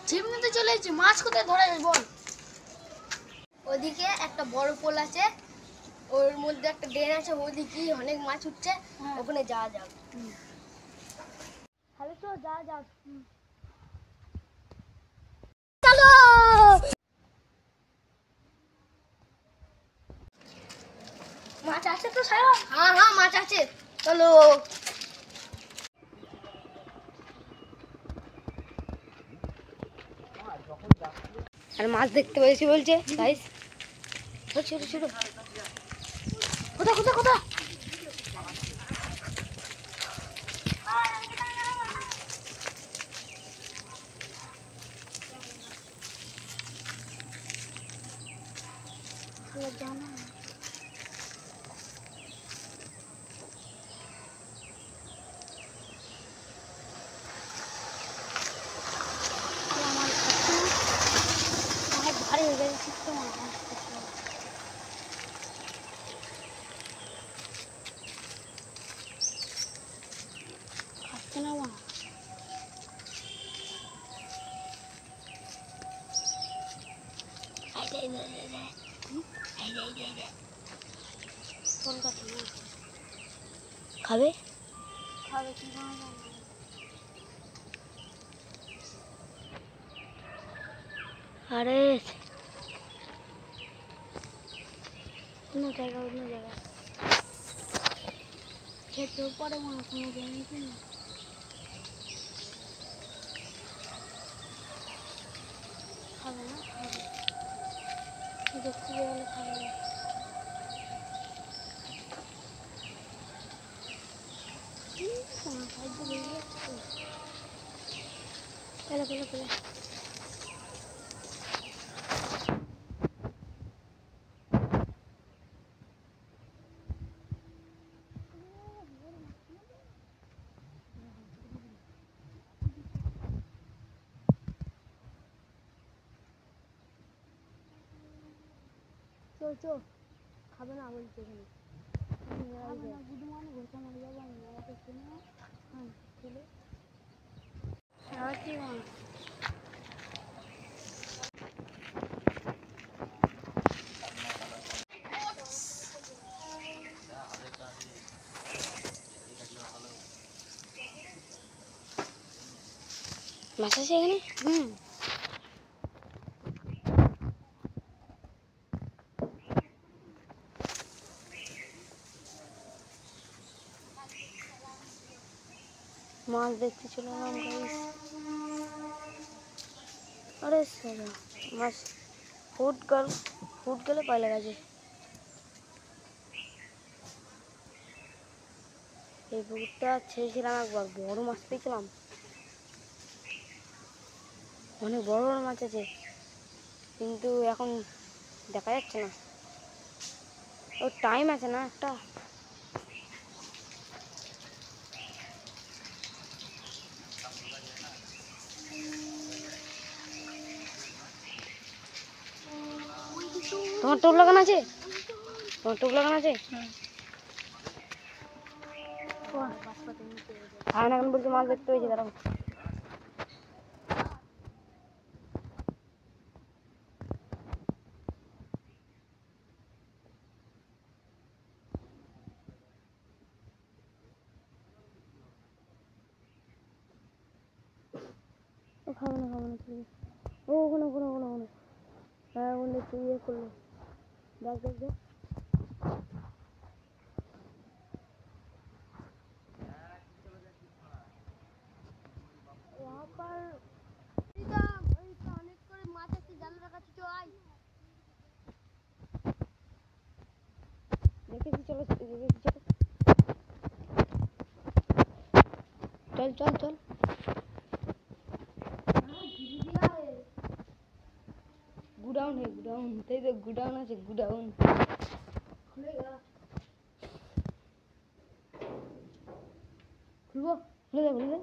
ছিপ নিতে চলে এসেছি, মাছ কোথায় ধরা যায় বল? ওদিকে একটা বড় পোল আছে, ওর মধ্যে একটা ড্রেন আছে, ওদিকে অনেক মাছ উঠছে, ওখানে যাওয়া যাক। তাহলে তো যাওয়া যাক। চলো। মাছ আছে তো সায়ন? হ্যাঁ হ্যাঁ মাছ আছে, চলো। আর মাছ দেখতে পেয়েছি বলছে গাইস। ছোট ছোট কোথা কোথা কোথা? জানা ভারী হয়ে গেছে তো খাচ্ছে না মা। খাবে খাবে কি আরে অন্য জায়গা খেতে পরে মনে কোনো জানি কি না খাবে না খাবে দেখতে গেলে খাবে না। পেলে চো খাবে না বলছে এখানে খাবে না বুধু মানে ঘোষা মারি যাবো আমি আমাকে শুনে হ্যাঁ চলে কি মাছ আছে এখানে? মাছ দেখতে চলে এলাম গাইস। আরে সালা মাছ ফুট গেলে পাইলে গেছে। এই পুকুরটা ছেড়েছিলাম একবার, বড় মাছ পেয়েছিলাম, অনেক বড় বড় মাছ আছে, কিন্তু এখন দেখা যাচ্ছে না। ওর টাইম আছে না একটা। তোমার টোপ লাগানো আছে? আর এখন বলতে মাছ দেখতে পেয়েছি, দাঁড়াও। খাবে না ও ওখানে হ্যাঁ বললে তুই ইয়ে করলো। দেখ यहाँ पर অনেক করে মাছ আছে, জালের কাছে চো আয়। দেখেছি চলো চল गुडाउन है, गुडाउन ते तो गुडाउन আছে, गुडाउन खुलेगा खुले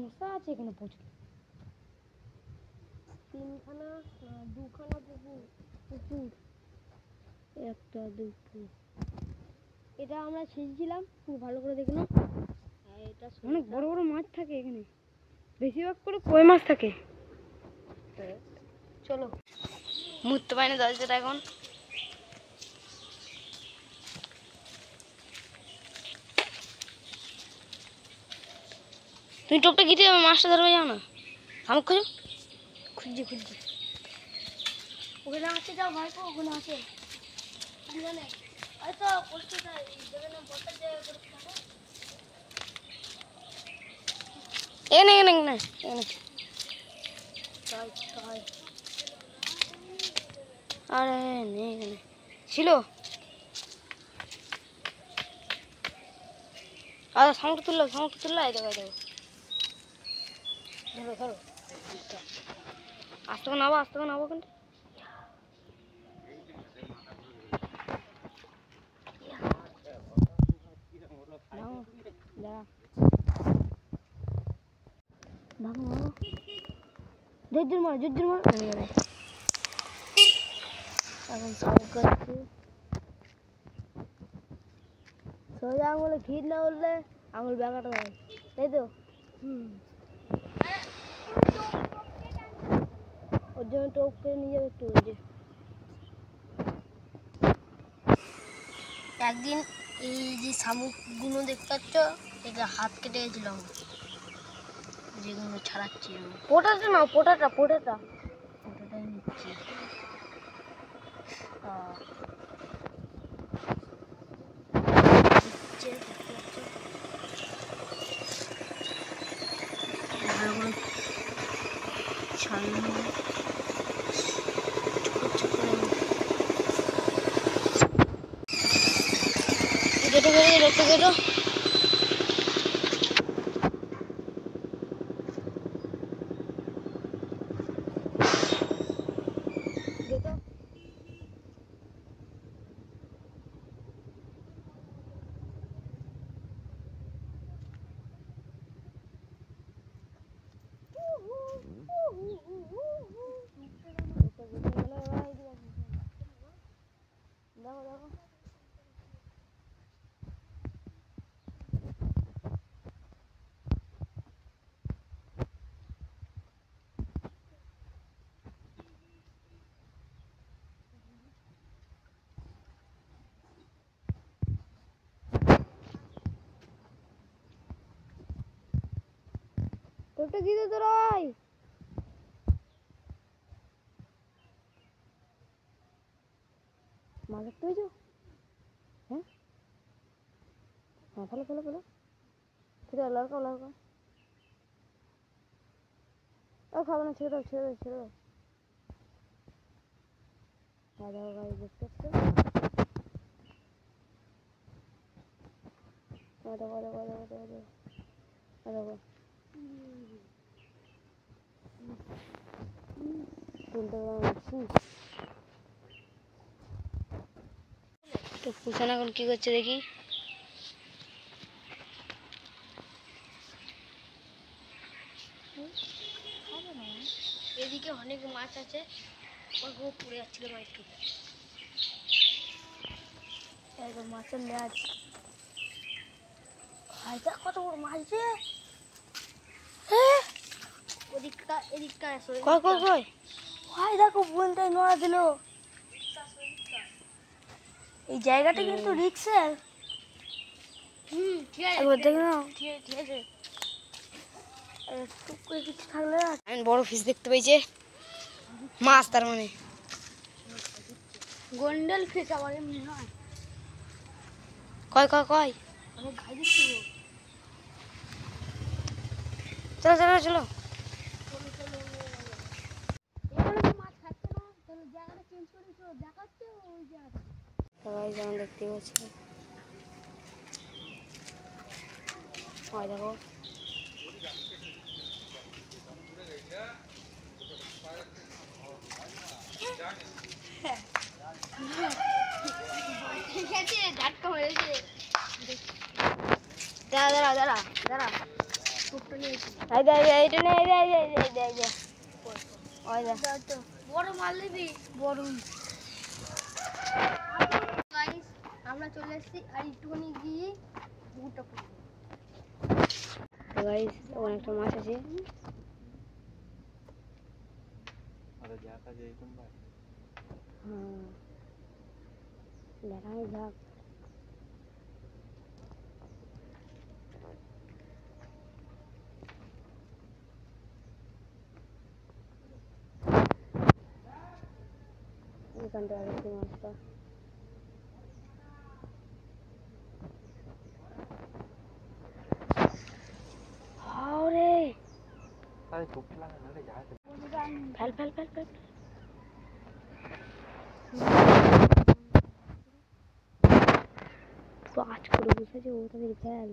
মশা আছে এখানে প্রচুর। তিনখানা দুখানা পুকুর একটা দুটো, এটা আমরা ছেড়েছিলাম, খুব ভালো করে দেখুন। এটা অনেক বড় বড় মাছ থাকে এখানে, বেশিরভাগ করে কই মাছ থাকে। চলো, মুততে পারি না দরজাটা এখন। তুমি টোপটা গিয়ে মাছটা ধরবে যাও না, শামুক খোঁজো। খুঁজছি ওখানে আছে, যাও ভাই, ওখানে আছে জানে। হয়তো পোস্টটা যেখানে বসার জায়গা করে থাকো। এখানে এখানে এখানে এখানে। তাই আরে নেই এখানে ছিল। আরে শামুকটা তুললো, এই দেখো ধরো। আস্তে করে নাবো কিন্তু। জোর মার এখন শামুক গাছে সোজা আঙুলে ফিট না উঠলে আঙুল ব্যাকাটা হয়, তাই তো? ওর জন্য টোপ করে নিয়ে যাবে একটু। একদিন এই যে শামুকগুলো দেখতে পাচ্ছ, এটা হাত কেটে গেছিলাম, যেগুলো ছাড়াচ্ছি আমি। পোটাটা না, ওটাই নিচ্ছি। ভালো করে ছাড়িয়ে নেবো। কেটো। ওটা দিতে তো রাই মাছ দেখতে পেয়েছো? হ্যাঁ ফেলো লড়কা খাবে না, ছেড়ে দাও। গাড়ি দেখতে পাচ্ছ? তো পুষান এখন কি করছে দেখি। এদিকে অনেক মাছ আছে, ওগুলো পড়ে যাচ্ছিল মাছটি। একদম মাছের লেজ, কত বড় মাছ রে! এদিকটা আসো। কই ভাই দেখো, বলতে নোয়া দিল। এই জায়গাটা কিন্তু রিক্সের। ঠিক আছে, ঠিক আছে। টুক করে কিছু থাকলে আমি বড় ফিশ দেখতে পেয়েছি, মাছ তার মানে গোন্ডেল ফিশ। আমার এমনি নয়, কয় অনেক ঘাই দিচ্ছিল। চলো। এখানে তো মাছ থাকছে না, তাহলে জায়গাটা চেঞ্জ করে দেখাচ্ছে ওই জায়গাটা। সবাই যেমন দেখতে পাচ্ছি, দেখো ঠিক আছে, ঝাটকা হয়েছে। দাঁড়া টুকটা নিয়েছি। এইটা নে, বড় মাল নিবি? বড় চলে এসেছি আর একটুখানি গিয়ে পুকুরটা পুকুর তো গাইস ওখানে একটা মাছ আছে। হ্যাঁ দেখাই যাক। এখানটা আছে মাছটা। আরে ফেল ফেল ফেল ফেল। তো আজ করে বসেছে ও তাদের ফেল।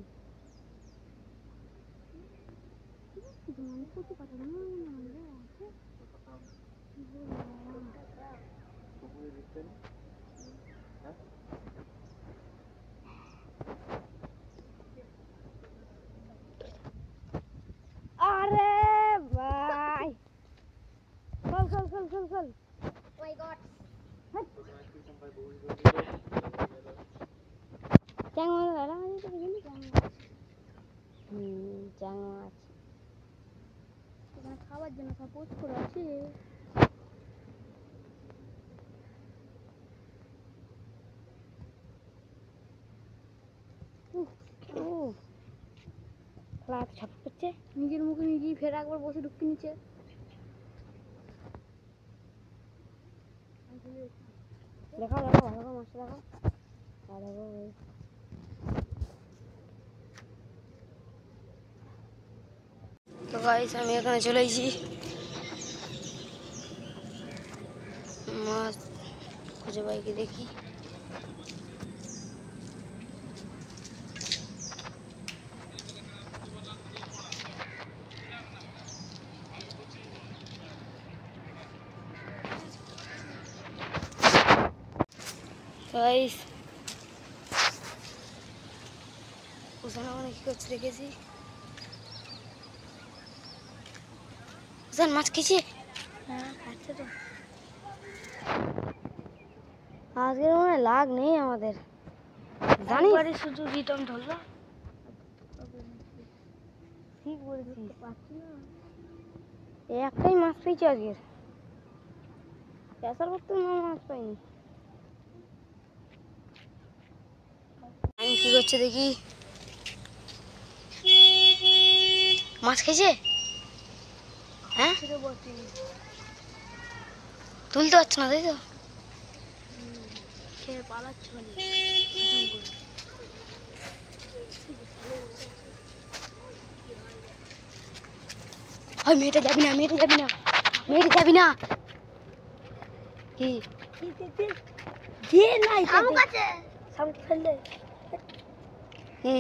আরে ভাই চল চল চল চল চল। মাই গড চ্যাং মাছ দাদা মাছ তো বুঝলি চ্যাং মাছ এখানে খাবার জন্য সব পোস্ট করে আছে। খেলা ছাপ করছে। নিজের মুখে নিজেই ফের একবার বসে ঢুকতে নিচে। দেখাও দেখাও ভালো করে মাছটা দেখাও। আর দেখো তো গাইস আমি এখানে চলে এসেছি মাছ খুঁজে পাই কি দেখি। গাইস ওখানে অনেক কি করছে দেখেছি। ওখানে মাছ খেয়েছে। হ্যাঁ খাচ্ছে তো। আজকের মনে হয় লাগ নেই আমাদের জানিস। একবারে শুধু রিটার্ন ধরলো। ঠিক বলেছিস। পাচ্ছি না। একটাই মাছ পেয়েছি আজকের। পেশার করতে মাছ পাইনি। আমি কি করছে দেখি। মাছ খেয়েছে হ্যাঁ তুলতে পারছো না তাই তো। খেয়ে পালাচ্ছে মানে ওই মেয়েটা যাবি না মেয়েটা যাবি না মেয়েটা যাবি না। কি যে নাই শামুক আছে। শামুক ফেললে কি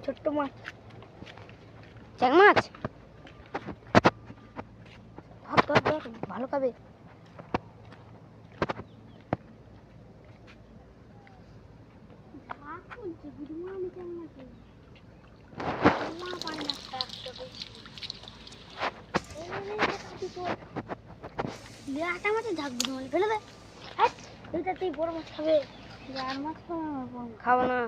ছোট্ট মাছ চ্যাং মাছ। ধর ধর ধর ভালো খাবে। একটা মাছের ঝাঁক বুঝে মানে ফেলে দে। এইটাতেই বড় মাছ খাবে। আর মাছ খাবো না।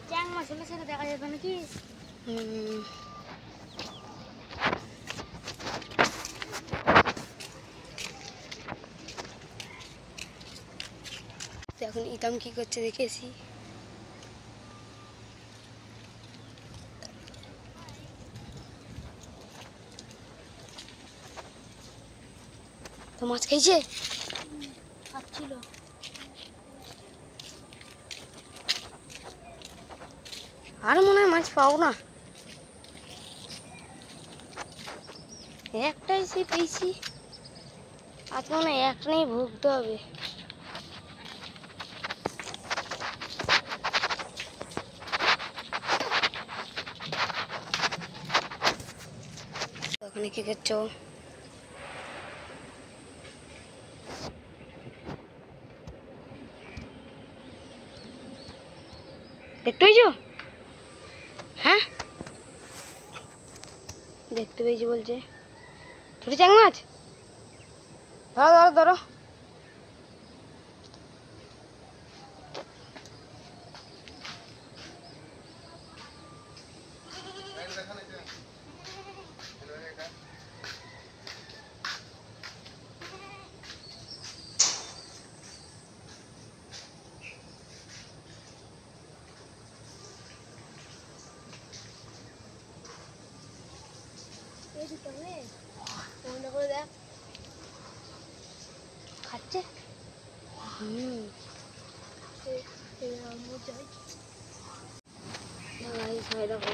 চ্যাং মাছ হলে সেটা দেখা যাবে নাকি। এখন ইতাম কি করছে দেখেছি। তো মাছ খেয়েছে খাচ্ছিল। আর মনে হয় মাছ পাও না। একটাই সে পেয়েছি আজ মনে হয় একটা নিয়ে ভুগতে হবে। ওখানে কি করছো। দেখতে পেয়েছো হ্যাঁ দেখতে পেয়েছি বলছে। ছোট চ্যাং মাছ ধরো ধরো ধরো বেশি তবে মনে করে দেখ খাচ্ছে। আম্মু যাই ভাই সবাই দেখো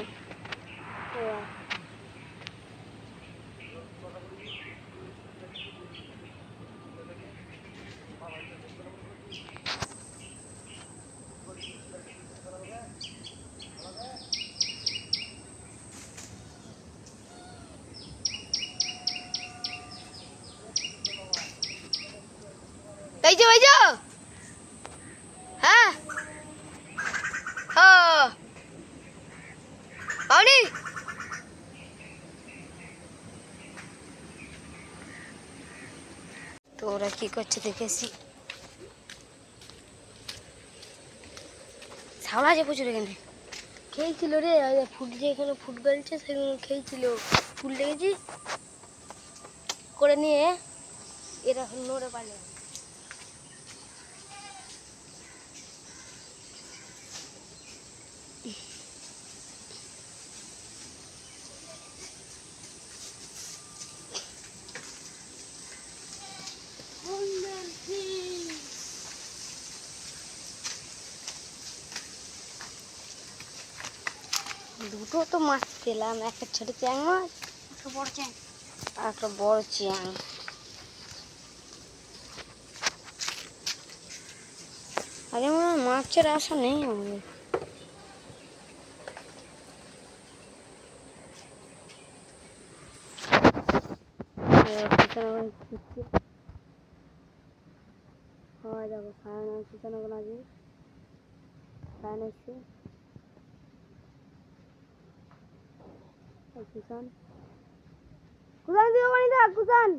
এই যে হ্যাঁ পাওনি তো ওরা কি করছে দেখেছি। ছাওলা আছে প্রচুর এখানে। খেয়েছিল রে ফুট যে এখানে ফুট গেলছে সেগুলো খেয়েছিল ফুল লেগেছি করে নিয়ে এরা নড়ে পালে দুটো তো মাছ পেলাম, একটা ছোট চ্যাং মাছ একটা বড় চ্যাং আর একটা বড় চ্যাং। আরে আমার মাছের আশা নেই আমাদের। দেখো সায়ন কিষান ওখানে আছে, সায়ন এসছে কুষাণ কুষাণ দিও পানি দেখ, কুষাণ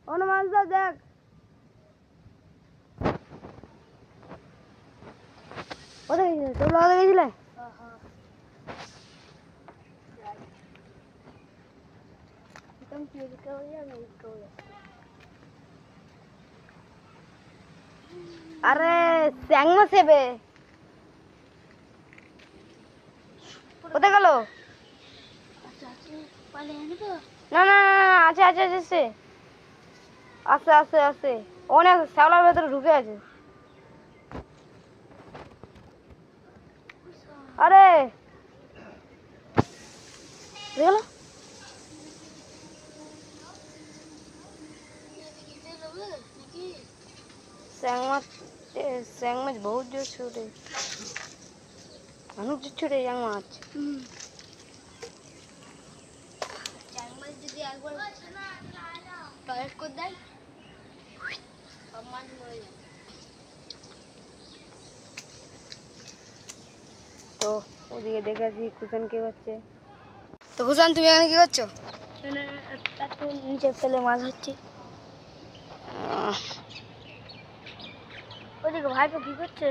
ওখানে মাছ দাও দেখ। কোথায় গেছিলে? তোর লগতে গেছিলে? আরে চ্যাং মাছ এবে কোথায় গেল? না না না আছে আছে আছে আছে আছে আছে আছে অনেক শ্যাওলার ভেতরে ঢুকে আছে। আরে গেল চ্যাং মাছ বহুত জোর ছুটে, অনেক জোর ছুটে চ্যাং মাছ। যদি একবার টয়লেট করে দেয় সব মাছ মরে যায়। তো ওদিকে দেখেছি কুষাণ কি করছে। তো কুষাণ তুমি এখানে কি করছো? নিচে ফেলে মাছ হচ্ছে। ওদিকে ভাইপো কি করছে?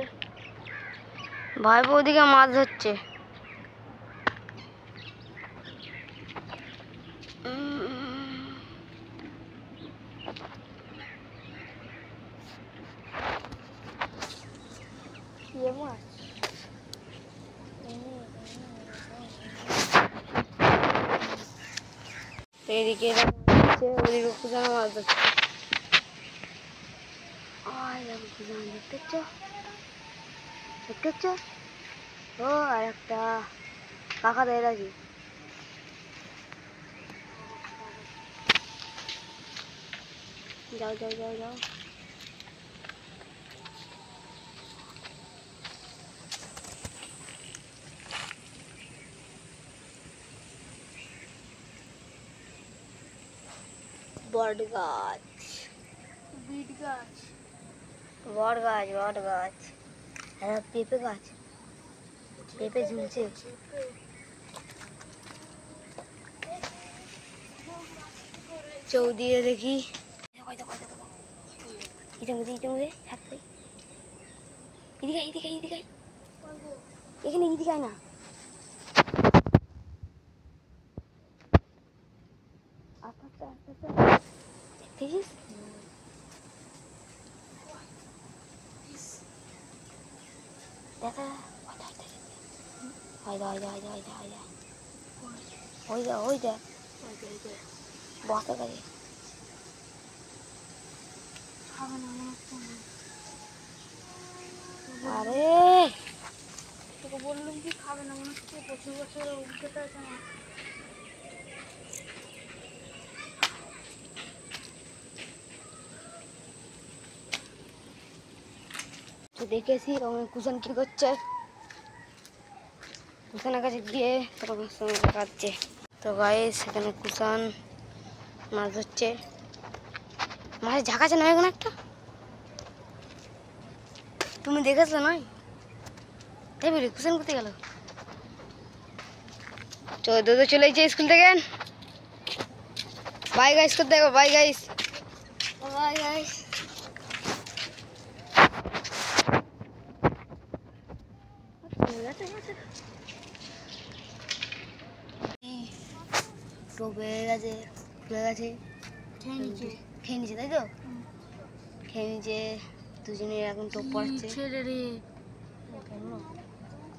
ভাইপো ওদিকে মাছ ধরছে। মাছ এদিকে ওদিকে কুষাণ মাছ ধরছে। দেখতে ও আর একটা কাকা দেয় রাখি। যাও যাও যাও যাও বট গাছ বিট গাছ বট গাছ আর পেঁপে গাছ, পেঁপে ঝুলছে। চৌদিকে দেখি এখানে এদিকে আয় না। আস্তে আস্তে আস্তে আস্তে দেখছিস দেখা ওই দা বসা কাজে আরে তোকে বললাম কি খাবে না, মনে হচ্ছে প্রচুর বছর অভিজ্ঞতা আছে আমার। তো দেখেছি আমার কুশন কি করছে, কুশনের কাছে গিয়ে তোমার সঙ্গে দেখাচ্ছে। তো গাইস সেখানে কুশন মাছ ধরছে, মাছ ঝাঁকাচ্ছে না এখন একটা, তুমি দেখেছো নয়? তাই বলি কুশন করতে গেল, চৌদ্দ তো চলে এসেছে স্কুল থেকে। বাই গাইস করতে দেখো, বাই গাইস। Bye guys. টোপে গেছে, ফুলে গেছে, খেয়ে নিচ্ছে তাই তো, খেয়ে নিচ্ছে। দুজনে এখন টোপ পড়াচ্ছে। ছেড়ে রে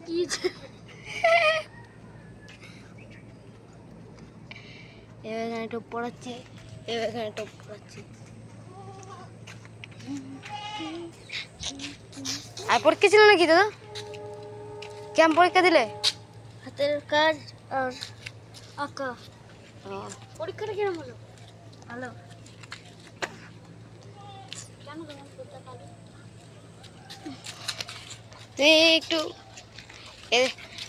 কি এবার এখানে টোপ পড়াচ্ছে, এবার এখানে টোপ পড়াচ্ছে। আর পরীক্ষা ছিল নাকি দাদা? কেমন পরীক্ষা দিলে? হাতের কাজ আর আঁকা। ও, পরীক্ষাটা কিরম হলো? ভালো। কেন তোমার পরীক্ষা ভালো? তুই একটু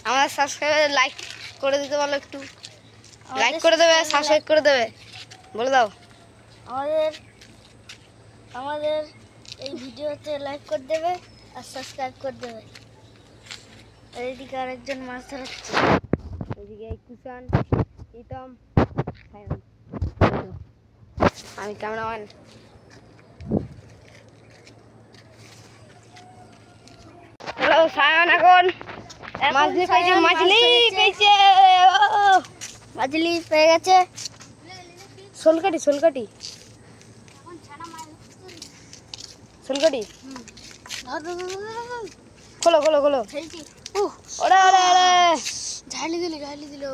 আমার সাবস্ক্রাইবার লাইক করে দিতে বলো, একটু লাইক করে দেবে, সাবস্ক্রাইব করে দেবে, বলে দাও। আমাদের এই ভিডিওতে লাইক করে দেবে আর সাবস্ক্রাইব করে দেবে। আর এদিকে আরেকজন মাছ ধরাচ্ছে। এদিকে কুশান, প্রীতম, সায়ন, আমি ক্যামেরাম্যান। হ্যালো সায়ন, এখন মাছ দিয়ে পেয়েছে, মাছলি পেয়েছে, মাছলি পেয়ে গেছে। শোলকাটি, শোলকাটি, শোলকাটি, খোলো খোলো খোলো। ওরে ওরে ওরে, ঝালি দিল।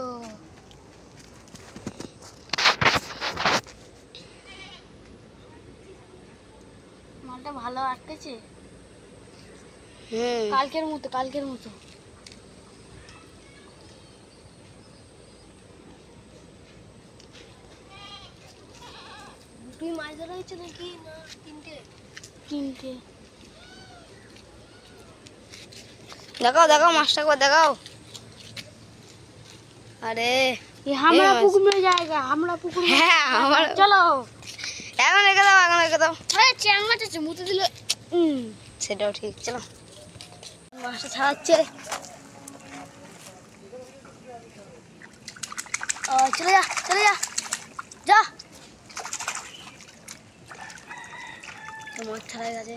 মালটা ভালো আটকেছে, কালকের মতো। দুটোই মাছ ধরা হয়েছে নাকি না তিনটে? দেখাও দেখাও মাছটা একবার দেখাও। আরে আমরা পুকুর में जाएगा, আমরা পুকুর। হ্যাঁ আমার, চলো এখন রেখে দাও, এখন রেখে দাও। আরে চ্যাং মাছ আছে, মুতে দিলে। সেটাও ঠিক, চলো। মাছটা ছাড়াচ্ছে, চলে যা। তো মাছ ছাড়াই গেছে,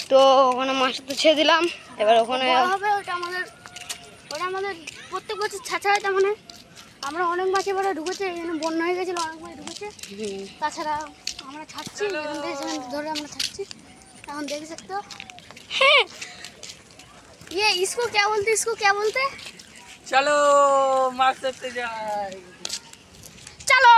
তো ওখানে মাছটা তো ছেড়ে দিলাম। এবার ওখানে হবে ওটা আমাদের প্রত্যেক বছর ছাড়া হয়। তার মানে আমরা অনেক মাছ এবারে ঢুকেছে, এখানে বন্যা হয়ে গেছিলো, অনেক মাছ ঢুকেছে। তাছাড়া আমরা ছাড়ছি, এখান থেকে সেখান ধরে আমরা ছাড়ছি। এখন देख सकते हो। ये इसको क्या बोलते? चलो माछ धरते যাই। चलो।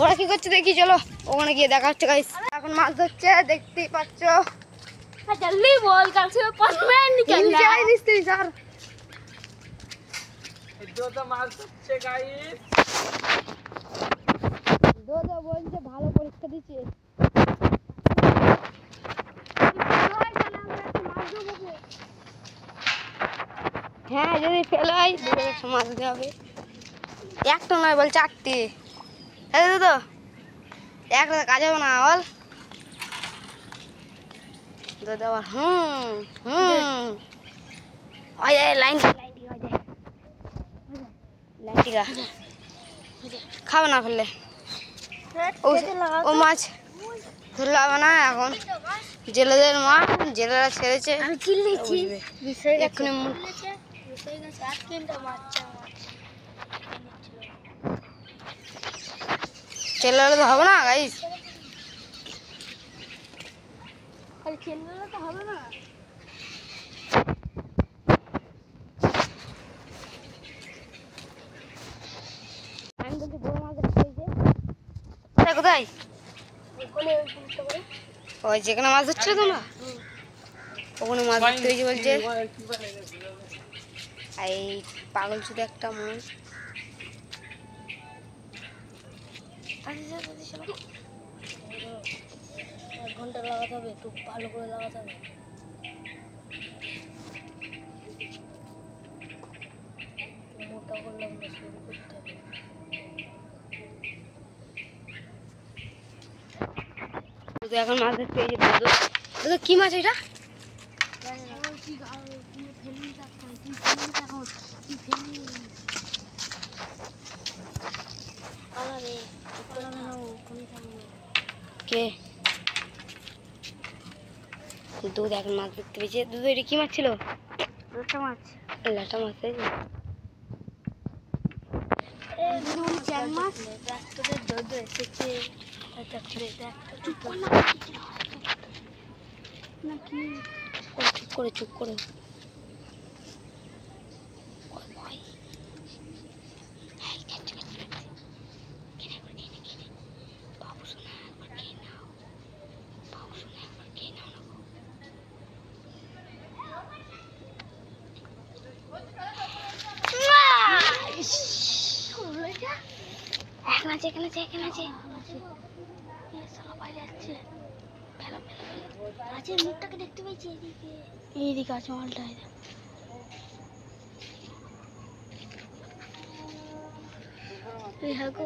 ওরা কি করছে দেখি, চলো ওখানে গিয়ে দেখা হচ্ছে গাইস। এখন মাছ ধরছে, দেখতেই পাচ্ছ। जल्दी बोल, कल से पनिशमेंट निकलना है। মিস্ত্রি স্যার, जो तो माछ ধরছে গাইস। দাদা বলছে ভালো পরীক্ষা দিচ্ছে। হ্যাঁ যদি ফেল হয় মাছ দিতে হবে, একটা নয় বল চারটে। হ্যাঁ দাদা একটা কাজ হবে না বল দাদা। আবার লাইন খাবে না ফেললে, ও মাছ ধরলে হবে না। এখন জেলেদের মা, জেলেরা ছেড়েছে, আমি চিল্লিছি এক্ষুনি জেলেরা তো হবে না গাইস। খেললে তো হবে না। আমি বলছি বড় মাছ ধরতে হয়েছে। কোথায় কোথায়? ওখানে ওই পুকুরটা করে। ওই যেখানে মাছ ধরছিল তোমরা ওখানে মাছ ধরতে হয়েছে বলছে। আর এই পাগল শুধু একটা মন। এক ঘন্টা লাগাতে হবে, একটু ভালো করে লাগাতে হবে। মোটা করলাম না, শুরু করতে হবে। শুধু এখন মাছ ধরতে হয়েছে। দাদু দাদু কি মাছ এটা? কে দুধ এখন মাছ ধরতে পেয়েছে। দুধ এটা কি মাছ ছিল? ল্যাটা মাছ। ল্যাটা মাছ তাই তো? চ্যাং মাছ। নাকি চুপ করে চুপ করে। মুখটাকে দেখতে পেয়েছি এদিকে। এইদিকে আছে মালটা। হ্যাঁ গো,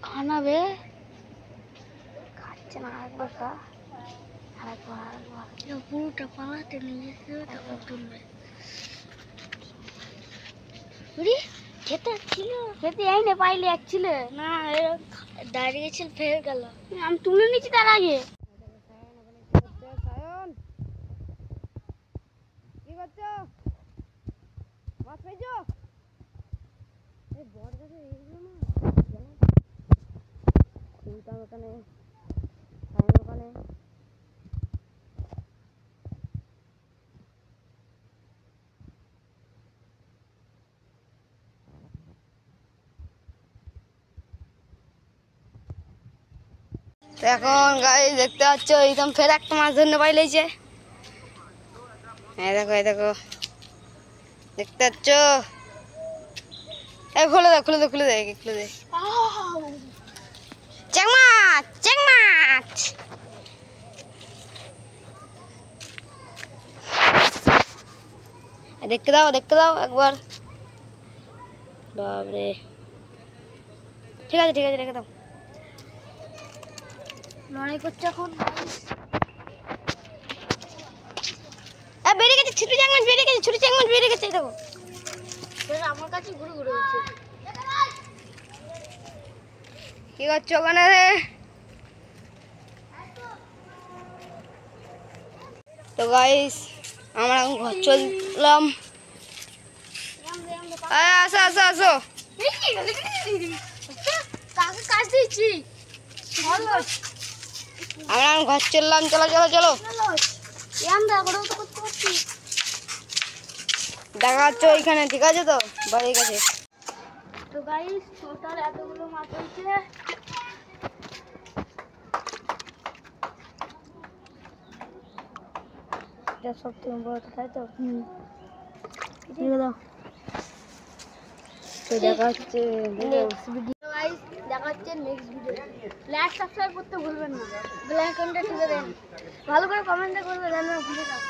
খানা বে খাচ্ছে না। একবার খা, পুরোটা পালাতে নিয়ে যেতে তারপর তুলবে। খেতে ছিল, খেতে এই না পাইলে এক ছিল না, দাঁড়িয়েছিল ফের গেল। আমি তুলে নিচ্ছি তার আগে। কি করছো? মাছ পেয়েছো? বড় গাছে এইগুলো না ওখানে ওখানে তো এখন গাড়ি দেখতে পাচ্ছ একদম ফের একটা মাছ ধরতে পাইলেছে। এই দেখো এই দেখো দেখতে পাচ্ছ। এই খুলে দে খুলে দে খুলে দে খুলে দে। চ্যাং মাছ চ্যাং মাছ। দেখতে দাও একবার। বাবরে ঠিক আছে রেখে দাও। লড়াই করছে এখন। বেরিয়ে গেছে ছোট চ্যাং মাছ বেরিয়ে গেছে। ছোট চ্যাং মাছ বেরিয়ে গেছে দেখো। আমার কাছে ঘুরে ঘুরে হচ্ছে। কি করছো ওখানে? তো গাইস আমরা এখন ঘর চললাম। আসো আসো আসো। কাকে কাজ দিচ্ছি? আমরা এখন ঘর চললাম। চলো চলো চলো করতে পারছি। দেখা হচ্ছে ওইখানে। ঠিক আছে তো বাড়ির কাছে। তো গাইস টোটাল এতগুলো মাছ হয়েছে। এটা সব থেকে বড় তাই তো? দাও। তো দেখা হচ্ছে দেখা হচ্ছে নেক্সট ভিডিও। লাইক সাবস্ক্রাইব করতে ভুলবেন না, বেল আইকনটা টিপে দেন, ভালো করে কমেন্ট করবেন, যেন ভুলে যাও।